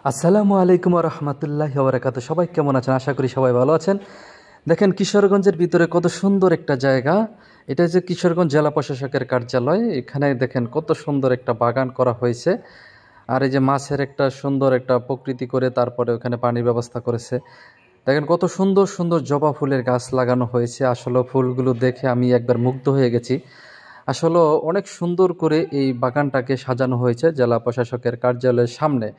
আসসালামু আলাইকুম রহমতুল্লাহ ওবরাকাত। সবাই কেমন আছেন? আশা করি সবাই ভালো আছেন। দেখেন কিশোরগঞ্জের ভিতরে কত সুন্দর একটা জায়গা। এটা হচ্ছে কিশোরগঞ্জ জেলা প্রশাসকের কার্যালয়। এখানে দেখেন কত সুন্দর একটা বাগান করা হয়েছে। আর এই যে মাছের একটা সুন্দর একটা প্রকৃতি করে তারপরে ওখানে পানির ব্যবস্থা করেছে। দেখেন কত সুন্দর সুন্দর জবা ফুলের গাছ লাগানো হয়েছে। আসলে ফুলগুলো দেখে আমি একবার মুগ্ধ হয়ে গেছি। আসলে অনেক সুন্দর করে এই বাগানটাকে সাজানো হয়েছে জেলা প্রশাসকের কার্যালয়ের সামনে।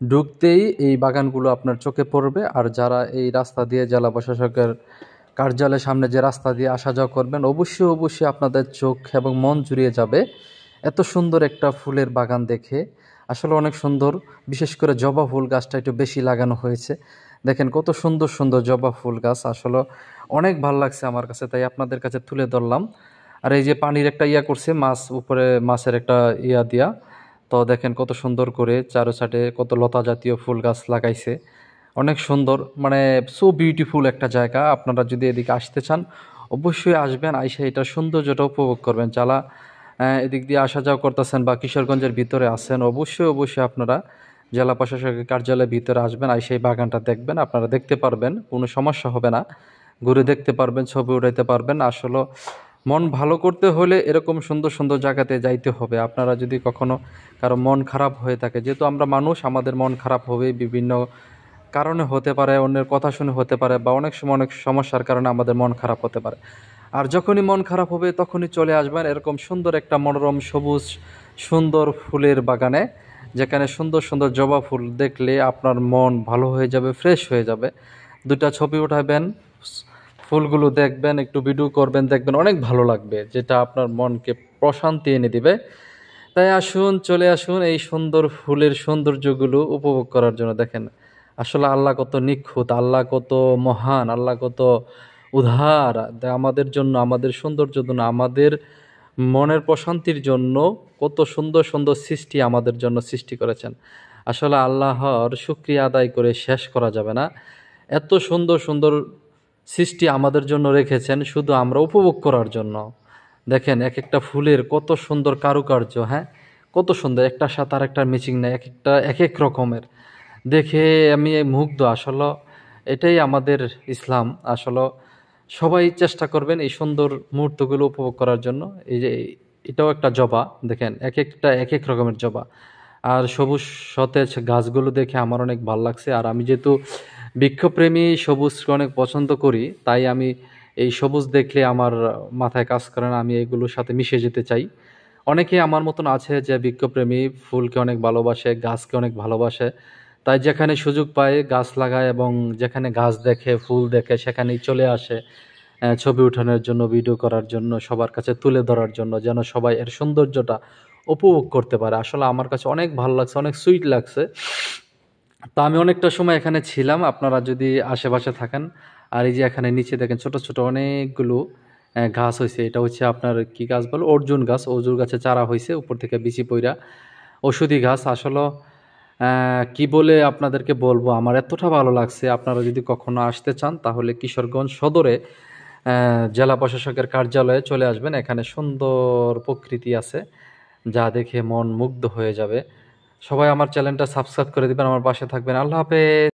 ঢুকতেই এই বাগানগুলো আপনার চোখে পড়বে। আর যারা এই রাস্তা দিয়ে জেলা প্রশাসকের কার্যালয়ের সামনে যে রাস্তা দিয়ে আসা যাওয়া করবেন, অবশ্যই অবশ্যই আপনাদের চোখ এবং মন জুড়িয়ে যাবে এত সুন্দর একটা ফুলের বাগান দেখে। আসলে অনেক সুন্দর, বিশেষ করে জবা ফুল গাছটা একটু বেশি লাগানো হয়েছে। দেখেন কত সুন্দর সুন্দর জবা ফুল গাছ, আসলে অনেক ভালো লাগছে আমার কাছে, তাই আপনাদের কাছে তুলে ধরলাম। আর এই যে পানির একটা ইয়া করছে, মাছ উপরে মাছের একটা ইয়া দিয়া, তো দেখেন কত সুন্দর করে চারো সাইডে কত লতা জাতীয় ফুল গাছ লাগাইছে। অনেক সুন্দর, মানে সো বিউটিফুল একটা জায়গা। আপনারা যদি এদিকে আসতে চান অবশ্যই আসবেন, আইসা এটা সৌন্দর্যটা উপভোগ করবেন। যারা এদিক দিয়ে আসা যাওয়া করতেছেন বা কিশোরগঞ্জের ভিতরে আছেন, অবশ্যই অবশ্যই আপনারা জেলা প্রশাসকের কার্যালয়ের ভিতরে আসবেন, আইসা এই বাগানটা দেখবেন। আপনারা দেখতে পারবেন, কোনো সমস্যা হবে না। ঘুরে দেখতে পারবেন, ছবি উঠাইতে পারবেন। আসলে মন ভালো করতে হলে এরকম সুন্দর সুন্দর জায়গাতে যাইতে হবে। আপনারা যদি কখনো কারো মন খারাপ হয়ে থাকে, যেহেতু আমরা মানুষ, আমাদের মন খারাপ হবে বিভিন্ন কারণে হতে পারে, অন্যের কথা শুনে হতে পারে, বা অনেক সময় অনেক সমস্যার কারণে আমাদের মন খারাপ হতে পারে। আর যখনই মন খারাপ হবে তখনই চলে আসবেন এরকম সুন্দর একটা মনোরম সবুজ সুন্দর ফুলের বাগানে, যেখানে সুন্দর সুন্দর জবা ফুল দেখলে আপনার মন ভালো হয়ে যাবে, ফ্রেশ হয়ে যাবে। দুটা ছবি উঠাবেন, ফুলগুলো দেখবেন, একটু ভিডিও করবেন, দেখবেন অনেক ভালো লাগবে, যেটা আপনার মনকে প্রশান্তি এনে দিবে। তাই আসুন, চলে আসুন এই সুন্দর ফুলের সৌন্দর্যগুলো উপভোগ করার জন্য। দেখেন আসলে আল্লাহ কত নিখুঁত, আল্লাহ কত মহান, আল্লাহ কত উদার। আমাদের জন্য, আমাদের সৌন্দর্যের জন্য, আমাদের মনের প্রশান্তির জন্য কত সুন্দর সুন্দর সৃষ্টি আমাদের জন্য সৃষ্টি করেছেন। আসলে আল্লাহর শুকরিয়া আদায় করে শেষ করা যাবে না। এত সুন্দর সুন্দর সৃষ্টি আমাদের জন্য রেখেছেন শুধু আমরা উপভোগ করার জন্য। দেখেন এক একটা ফুলের কত সুন্দর কারুকার্য, হ্যাঁ, কত সুন্দর, একটার সাথে আর একটার ম্যাচিং নেই, এক একটা এক এক রকমের। দেখে আমি মুগ্ধ। আসলে এটাই আমাদের ইসলাম। আসলে সবাই চেষ্টা করবেন এই সুন্দর মুহূর্তগুলো উপভোগ করার জন্য। এই যে এটাও একটা জবা, দেখেন এক একটা এক এক রকমের জবা। আর সবুজ সতেজ গাছগুলো দেখে আমার অনেক ভালো লাগছে। আর আমি যেহেতু বৃক্ষপ্রেমী, সবুজকে অনেক পছন্দ করি, তাই আমি এই সবুজ দেখলে আমার মাথায় কাজ করে না, আমি এগুলোর সাথে মিশে যেতে চাই। অনেকে আমার মতন আছে যে বৃক্ষপ্রেমী, ফুলকে অনেক ভালোবাসে, গাছকে অনেক ভালোবাসে, তাই যেখানে সুযোগ পায় গাছ লাগায়, এবং যেখানে গাছ দেখে, ফুল দেখে, সেখানেই চলে আসে ছবি উঠানোর জন্য, ভিডিও করার জন্য, সবার কাছে তুলে ধরার জন্য, যেন সবাই এর সৌন্দর্যটা উপভোগ করতে পারে। আসলে আমার কাছে অনেক ভালো লাগছে, অনেক সুইট লাগছে। তো আমি অনেকটা সময় এখানে ছিলাম। আপনারা যদি আশেপাশে থাকেন, আর এই যে এখানে নিচে দেখেন ছোট ছোট অনেকগুলো গাছ হয়েছে। এটা হচ্ছে আপনার কি গাছ বলো, অর্জুন গাছ। অর্জুন গাছে চারা হয়েছে, উপর থেকে বিচি পইরা, ওষুধি গাছ। আসলে কি বলে আপনাদেরকে বলবো, আমার এতটা ভালো লাগছে। আপনারা যদি কখনো আসতে চান তাহলে কিশোরগঞ্জ সদরে জেলা প্রশাসকের কার্যালয়ে চলে আসবেন। এখানে সুন্দর প্রকৃতি আছে, যা দেখে মন মুগ্ধ হয়ে যাবে। সবাই আমার চ্যানেলটা সাবস্ক্রাইব করে দিবেন, আমার পাশে থাকবেন। আল্লাহ হাফেজ।